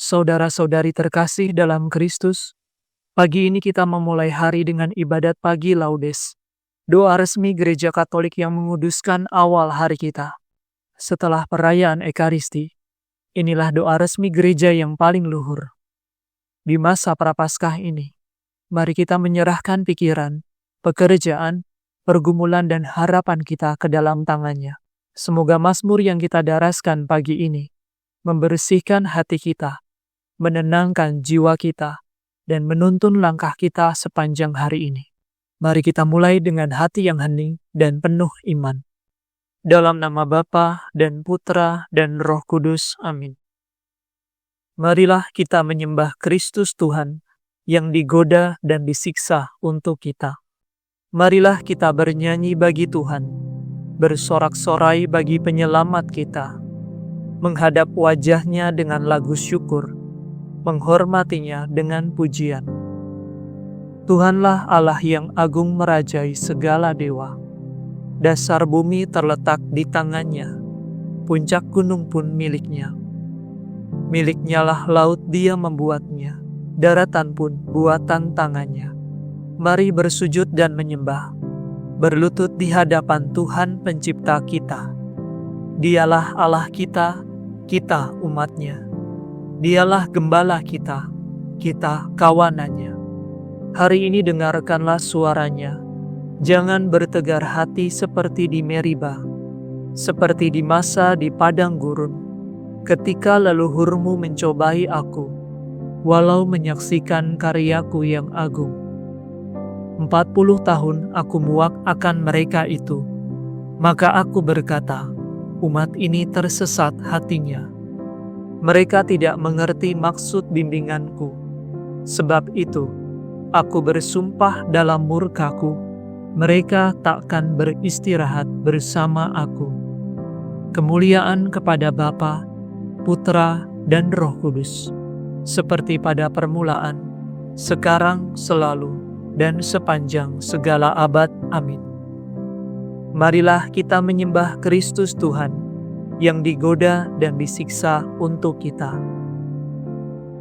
Saudara-saudari terkasih dalam Kristus, pagi ini kita memulai hari dengan ibadat pagi Laudes, doa resmi Gereja Katolik yang menguduskan awal hari kita. Setelah perayaan Ekaristi, inilah doa resmi gereja yang paling luhur. Di masa Prapaskah ini, mari kita menyerahkan pikiran, pekerjaan, pergumulan dan harapan kita ke dalam tangan-Nya. Semoga mazmur yang kita daraskan pagi ini membersihkan hati kita, menenangkan jiwa kita, dan menuntun langkah kita sepanjang hari ini. Mari kita mulai dengan hati yang hening dan penuh iman. Dalam nama Bapa dan Putra dan Roh Kudus. Amin. Marilah kita menyembah Kristus Tuhan yang digoda dan disiksa untuk kita. Marilah kita bernyanyi bagi Tuhan, bersorak-sorai bagi penyelamat kita, menghadap wajah-Nya dengan lagu syukur, menghormatinya dengan pujian. Tuhanlah Allah yang agung merajai segala dewa. Dasar bumi terletak di tangan-Nya, puncak gunung pun milik-Nya. Milik-Nya lah laut, Dia membuatnya, daratan pun buatan tangan-Nya. Mari bersujud dan menyembah, berlutut di hadapan Tuhan pencipta kita. Dialah Allah kita, kita umat-Nya. Dialah gembala kita, kita kawanan-Nya. Hari ini dengarkanlah suara-Nya. Jangan bertegar hati seperti di Meriba, seperti di masa di padang gurun, ketika leluhurmu mencobai aku, walau menyaksikan karyaku yang agung. 40 tahun aku muak akan mereka itu, maka aku berkata, umat ini tersesat hatinya. Mereka tidak mengerti maksud bimbinganku. Sebab itu, aku bersumpah dalam murkaku, mereka takkan beristirahat bersama aku. Kemuliaan kepada Bapa, Putra, dan Roh Kudus, seperti pada permulaan, sekarang, selalu, dan sepanjang segala abad. Amin. Marilah kita menyembah Kristus Tuhan, yang digoda dan disiksa untuk kita.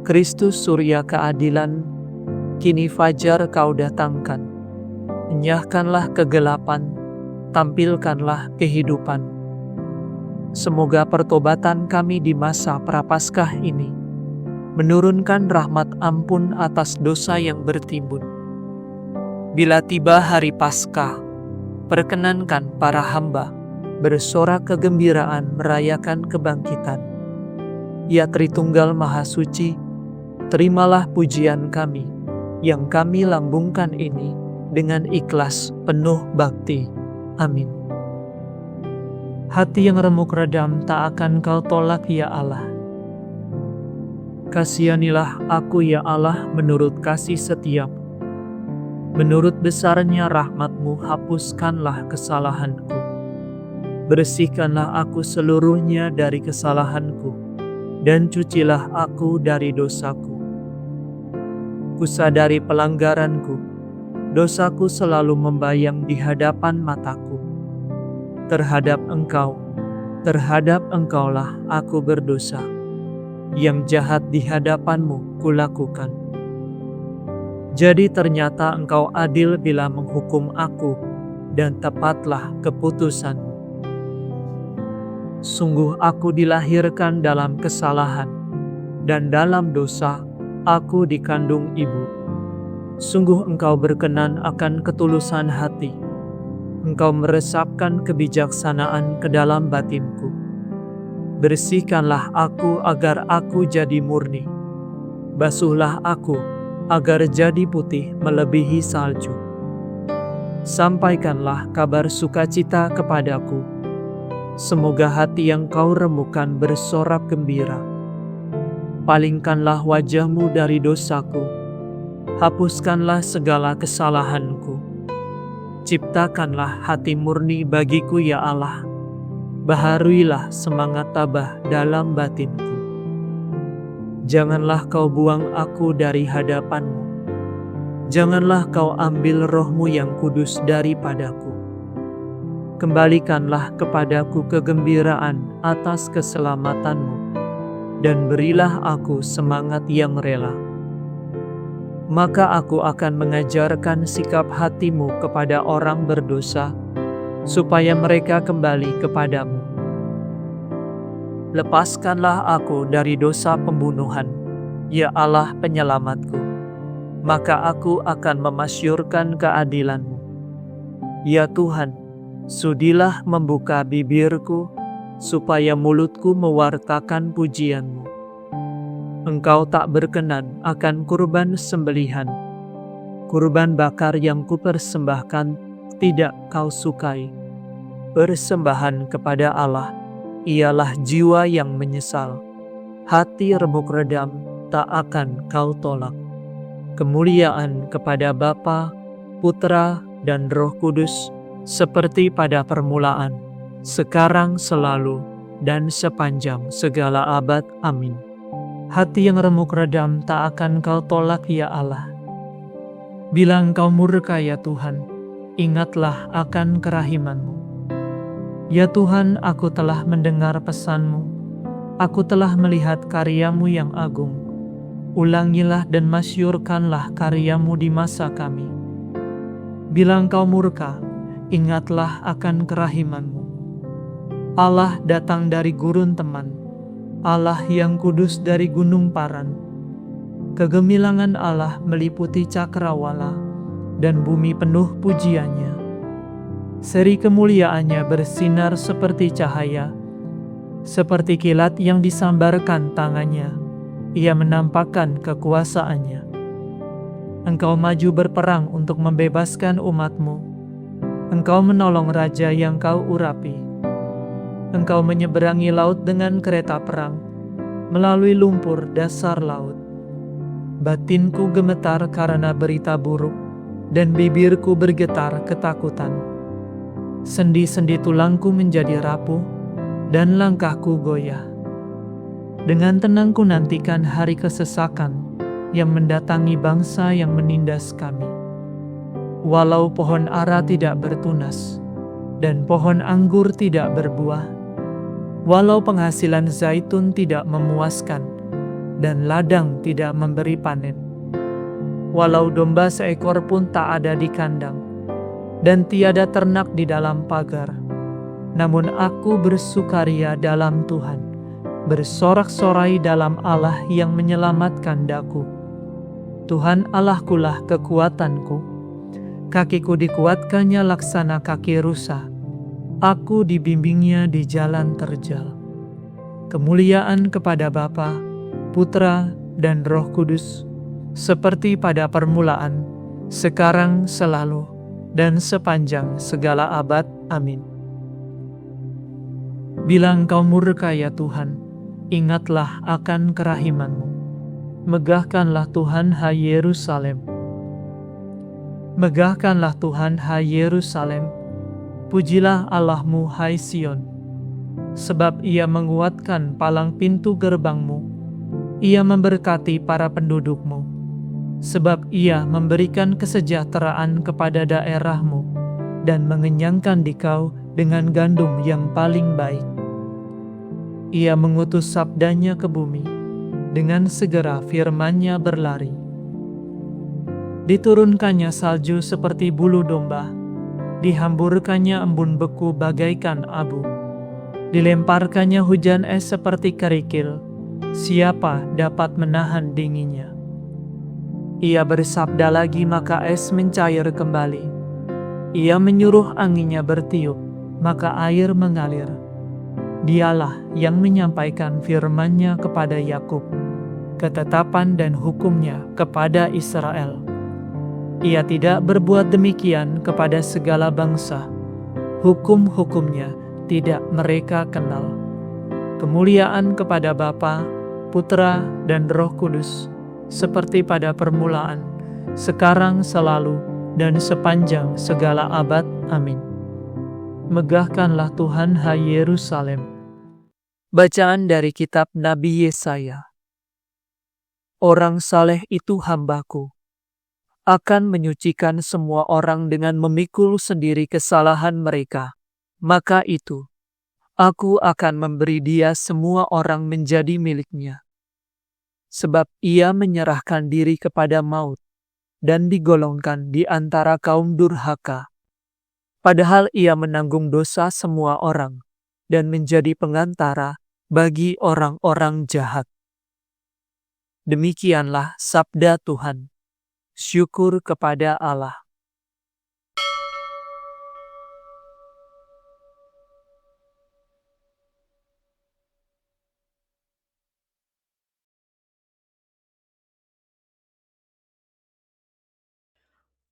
Kristus surya keadilan, kini fajar Kau datangkan. Enyahkanlah kegelapan, tampilkanlah kehidupan. Semoga pertobatan kami di masa Prapaskah ini menurunkan rahmat ampun atas dosa yang bertimbun. Bila tiba hari Paskah, perkenankan para hamba bersorak kegembiraan merayakan kebangkitan. Ya Tritunggal Maha Suci, terimalah pujian kami, yang kami lambungkan ini dengan ikhlas penuh bakti. Amin. Hati yang remuk redam tak akan Kau tolak, ya Allah. Kasihanilah aku, ya Allah, menurut kasih setiap. Menurut besarnya rahmat-Mu, hapuskanlah kesalahanku. Bersihkanlah aku seluruhnya dari kesalahanku, dan cucilah aku dari dosaku. Kusadari pelanggaranku, dosaku selalu membayang di hadapan mataku. Terhadap Engkaulah aku berdosa. Yang jahat di hadapan-Mu kulakukan. Jadi ternyata Engkau adil bila menghukum aku, dan tepatlah keputusan-Mu. Sungguh aku dilahirkan dalam kesalahan, dan dalam dosa aku dikandung ibu. Sungguh Engkau berkenan akan ketulusan hati. Engkau meresapkan kebijaksanaan ke dalam batinku. Bersihkanlah aku agar aku jadi murni. Basuhlah aku agar jadi putih melebihi salju. Sampaikanlah kabar sukacita kepadaku. Semoga hati yang Kau remukan bersorak gembira. Palingkanlah wajah-Mu dari dosaku. Hapuskanlah segala kesalahanku. Ciptakanlah hati murni bagiku, ya Allah. Baharuilah semangat tabah dalam batinku. Janganlah Kau buang aku dari hadapan-Mu. Janganlah Kau ambil Roh-Mu yang kudus daripadaku. Kembalikanlah kepadaku kegembiraan atas keselamatan-Mu. dan berilah aku semangat yang rela. Maka aku akan mengajarkan sikap hatimu kepada orang berdosa, supaya mereka kembali kepadamu. Lepaskanlah aku dari dosa pembunuhan, ya Allah penyelamatku, maka aku akan memasyurkan keadilan-Mu. Ya Tuhan, sudilah membuka bibirku, supaya mulutku mewartakan pujian-Mu. Engkau tak berkenan akan kurban sembelihan. Kurban bakar yang kupersembahkan tidak Kau sukai. Persembahan kepada Allah ialah jiwa yang menyesal. Hati remuk redam tak akan Kau tolak. Kemuliaan kepada Bapa, Putra, dan Roh Kudus, seperti pada permulaan, sekarang, selalu, dan sepanjang segala abad. Amin. Hati yang remuk redam tak akan Kau tolak, ya Allah. Bila Engkau murka, ya Tuhan, ingatlah akan kerahiman-Mu. Ya Tuhan, aku telah mendengar pesan-Mu. Aku telah melihat karya-Mu yang agung. Ulangilah dan masyurkanlah karya-Mu di masa kami. Bila Engkau murka, ingatlah akan kerahiman-Mu. Allah datang dari gurun teman, Allah yang kudus dari gunung Paran. Kegemilangan Allah meliputi cakrawala, dan bumi penuh pujiannya. Seri kemuliaannya bersinar seperti cahaya, seperti kilat yang disambarkan tangannya. Ia menampakkan kekuasaannya. Engkau maju berperang untuk membebaskan umat-Mu. Engkau menolong raja yang Kau urapi. Engkau menyeberangi laut dengan kereta perang, melalui lumpur dasar laut. Batinku gemetar karena berita buruk, dan bibirku bergetar ketakutan. Sendi-sendi tulangku menjadi rapuh, dan langkahku goyah. Dengan tenang ku nantikan hari kesesakan yang mendatangi bangsa yang menindas kami. Walau pohon ara tidak bertunas, dan pohon anggur tidak berbuah, walau penghasilan zaitun tidak memuaskan, dan ladang tidak memberi panen, walau domba seekor pun tak ada di kandang, dan tiada ternak di dalam pagar, namun aku bersukaria dalam Tuhan, bersorak-sorai dalam Allah yang menyelamatkan daku. Tuhan Allahkulah kekuatanku, kakiku dikuatkannya laksana kaki rusa. Aku dibimbingnya di jalan terjal. Kemuliaan kepada Bapa, Putra, dan Roh Kudus, seperti pada permulaan, sekarang, selalu, dan sepanjang segala abad. Amin. Bila Engkau murka, ya Tuhan, ingatlah akan kerahiman-Mu. Megahkanlah Tuhan, hai Yerusalem. Megahkanlah Tuhan, hai Yerusalem. Pujilah Allah-Mu, hai Sion. Sebab Ia menguatkan palang pintu gerbang-Mu. Ia memberkati para penduduk-Mu. Sebab Ia memberikan kesejahteraan kepada daerah-Mu dan mengenyangkan dikau dengan gandum yang paling baik. Ia mengutus sabdanya ke bumi, dengan segera firman-Nya berlari. Diturunkannya salju seperti bulu domba, dihamburkannya embun beku bagaikan abu. Dilemparkannya hujan es seperti kerikil, siapa dapat menahan dinginnya? Ia bersabda lagi maka es mencair kembali. Ia menyuruh anginnya bertiup, maka air mengalir. Dialah yang menyampaikan firman-Nya kepada Yakub, ketetapan dan hukum-Nya kepada Israel. Ia tidak berbuat demikian kepada segala bangsa. Hukum-hukum-Nya tidak mereka kenal. Kemuliaan kepada Bapa, Putra, dan Roh Kudus, seperti pada permulaan, sekarang, selalu, dan sepanjang segala abad. Amin. Megahkanlah Tuhan, hai Yerusalem. Bacaan dari kitab Nabi Yesaya. Orang saleh itu hamba-Ku, akan menyucikan semua orang dengan memikul sendiri kesalahan mereka. Maka itu, Aku akan memberi dia semua orang menjadi miliknya, sebab ia menyerahkan diri kepada maut dan digolongkan di antara kaum durhaka. Padahal ia menanggung dosa semua orang dan menjadi pengantara bagi orang-orang jahat. Demikianlah sabda Tuhan. Syukur kepada Allah.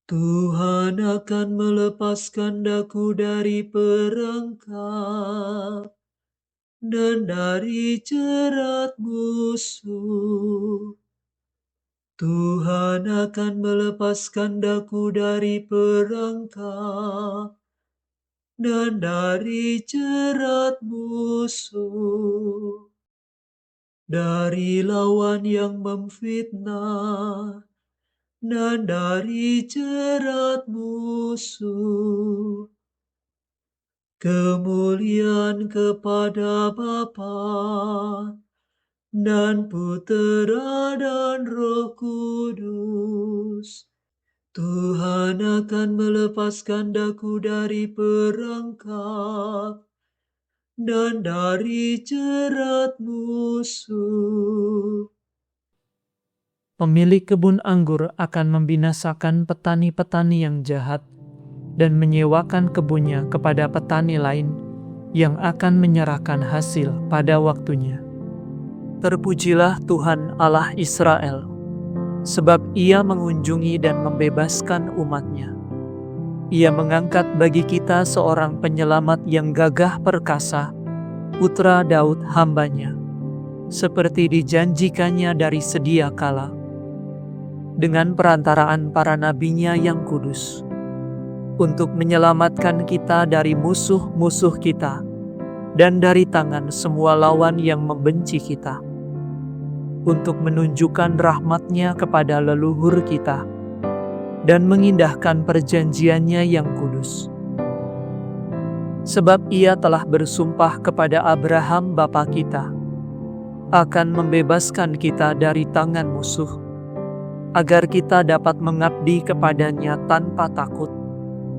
Tuhan akan melepaskan daku dari perangkap dan dari jerat musuh. Tuhan akan melepaskan daku dari perangkap dan dari jerat musuh, dari lawan yang memfitnah, dan dari jerat musuh. Kemuliaan kepada Bapa dan Putera dan Roh Kudus. Tuhan akan melepaskan daku dari perangkap dan dari jerat musuh. Pemilik kebun anggur akan membinasakan petani-petani yang jahat dan menyewakan kebunnya kepada petani lain yang akan menyerahkan hasil pada waktunya. Terpujilah Tuhan Allah Israel, sebab Ia mengunjungi dan membebaskan umat-Nya. Ia mengangkat bagi kita seorang penyelamat yang gagah perkasa, putra Daud hamba-Nya, seperti dijanjikannya dari sedia kala, dengan perantaraan para nabi-Nya yang kudus, untuk menyelamatkan kita dari musuh-musuh kita, dan dari tangan semua lawan yang membenci kita, untuk menunjukkan rahmat-Nya kepada leluhur kita, dan mengindahkan perjanjiannya yang kudus. Sebab Ia telah bersumpah kepada Abraham bapa kita, akan membebaskan kita dari tangan musuh, agar kita dapat mengabdi kepada-Nya tanpa takut,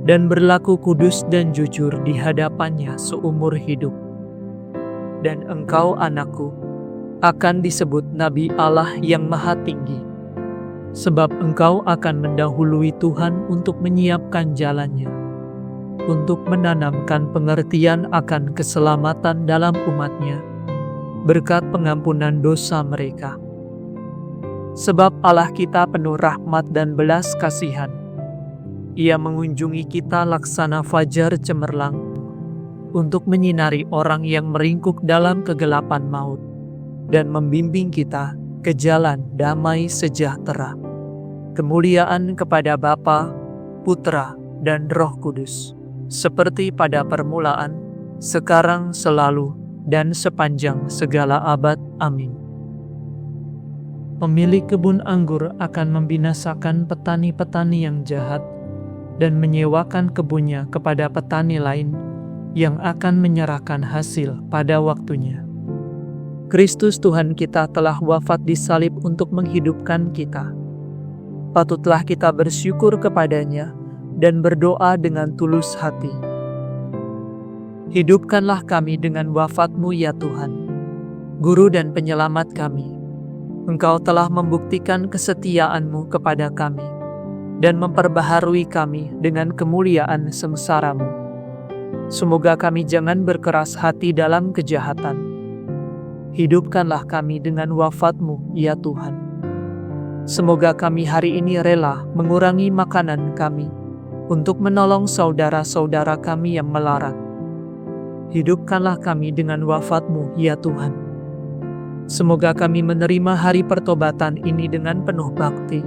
dan berlaku kudus dan jujur di hadapan-Nya seumur hidup. Dan engkau, anakku, akan disebut Nabi Allah yang Maha Tinggi, sebab engkau akan mendahului Tuhan untuk menyiapkan jalan-Nya, untuk menanamkan pengertian akan keselamatan dalam umat-Nya, berkat pengampunan dosa mereka. Sebab Allah kita penuh rahmat dan belas kasihan. Ia mengunjungi kita laksana fajar cemerlang, untuk menyinari orang yang meringkuk dalam kegelapan maut, dan membimbing kita ke jalan damai sejahtera. Kemuliaan kepada Bapa, Putra, dan Roh Kudus, seperti pada permulaan, sekarang, selalu, dan sepanjang segala abad. Amin. Pemilik kebun anggur akan membinasakan petani-petani yang jahat dan menyewakan kebunnya kepada petani lain yang akan menyerahkan hasil pada waktunya. Kristus Tuhan kita telah wafat di salib untuk menghidupkan kita. Patutlah kita bersyukur kepada-Nya dan berdoa dengan tulus hati. Hidupkanlah kami dengan wafat-Mu ya Tuhan, Guru dan Penyelamat kami. Engkau telah membuktikan kesetiaan-Mu kepada kami dan memperbaharui kami dengan kemuliaan sengsara-Mu. Semoga kami jangan berkeras hati dalam kejahatan. Hidupkanlah kami dengan wafat-Mu, ya Tuhan. Semoga kami hari ini rela mengurangi makanan kami untuk menolong saudara-saudara kami yang melarat. Hidupkanlah kami dengan wafat-Mu, ya Tuhan. Semoga kami menerima hari pertobatan ini dengan penuh bakti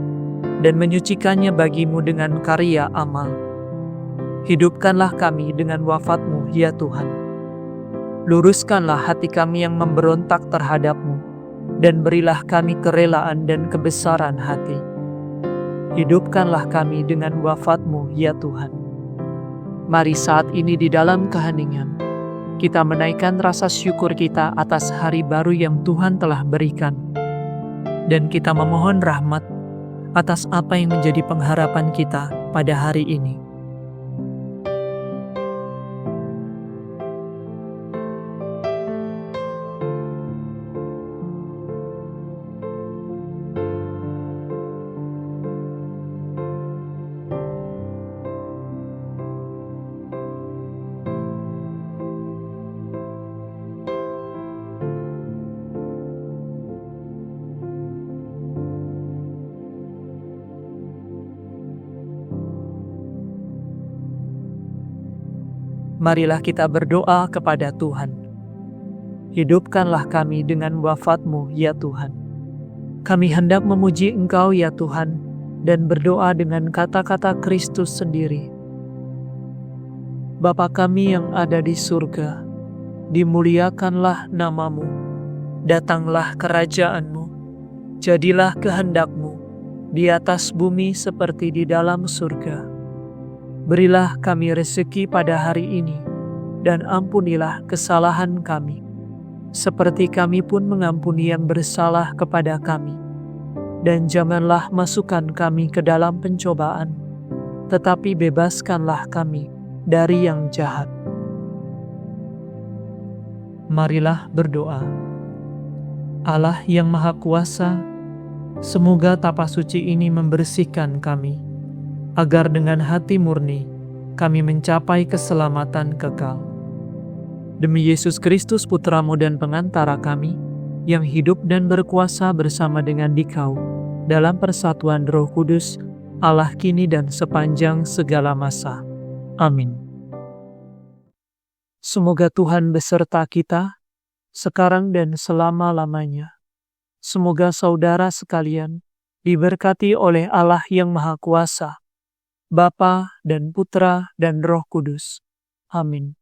dan menyucikannya bagi-Mu dengan karya amal. Hidupkanlah kami dengan wafat-Mu, ya Tuhan. Luruskanlah hati kami yang memberontak terhadap-Mu, dan berilah kami kerelaan dan kebesaran hati. Hidupkanlah kami dengan wafat-Mu, ya Tuhan. Mari saat ini di dalam keheningan, kita menaikkan rasa syukur kita atas hari baru yang Tuhan telah berikan. Dan kita memohon rahmat atas apa yang menjadi pengharapan kita pada hari ini. Marilah kita berdoa kepada Tuhan. Hidupkanlah kami dengan wafat-Mu, ya Tuhan. Kami hendak memuji Engkau, ya Tuhan, dan berdoa dengan kata-kata Kristus sendiri. Bapa kami yang ada di surga, dimuliakanlah nama-Mu. Datanglah kerajaan-Mu. Jadilah kehendak-Mu di atas bumi seperti di dalam surga. Berilah kami rezeki pada hari ini, dan ampunilah kesalahan kami, seperti kami pun mengampuni yang bersalah kepada kami. Dan janganlah masukkan kami ke dalam pencobaan, tetapi bebaskanlah kami dari yang jahat. Marilah berdoa. Allah yang Maha Kuasa, semoga tapa suci ini membersihkan kami, agar dengan hati murni kami mencapai keselamatan kekal. Demi Yesus Kristus Putra-Mu dan pengantara kami, yang hidup dan berkuasa bersama dengan Dikau, dalam persatuan Roh Kudus, Allah kini dan sepanjang segala masa. Amin. Semoga Tuhan beserta kita, sekarang dan selama-lamanya. Semoga saudara sekalian diberkati oleh Allah yang Maha Kuasa, Bapa dan Putra dan Roh Kudus. Amin.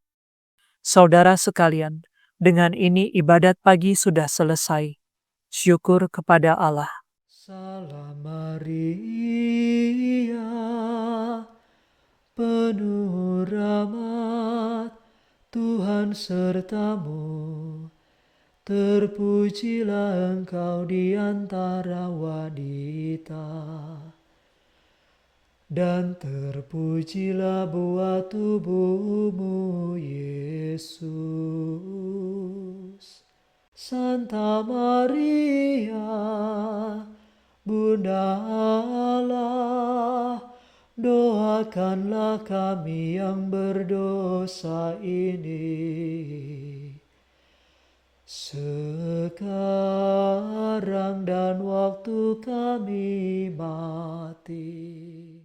Saudara sekalian, dengan ini ibadat pagi sudah selesai. Syukur kepada Allah. Salam Maria, penuh rahmat, Tuhan sertamu. Terpujilah engkau di antara wanita, dan terpujilah buah tubuhmu, Yesus. Santa Maria, Bunda Allah, doakanlah kami yang berdosa ini, sekarang dan waktu kami mati.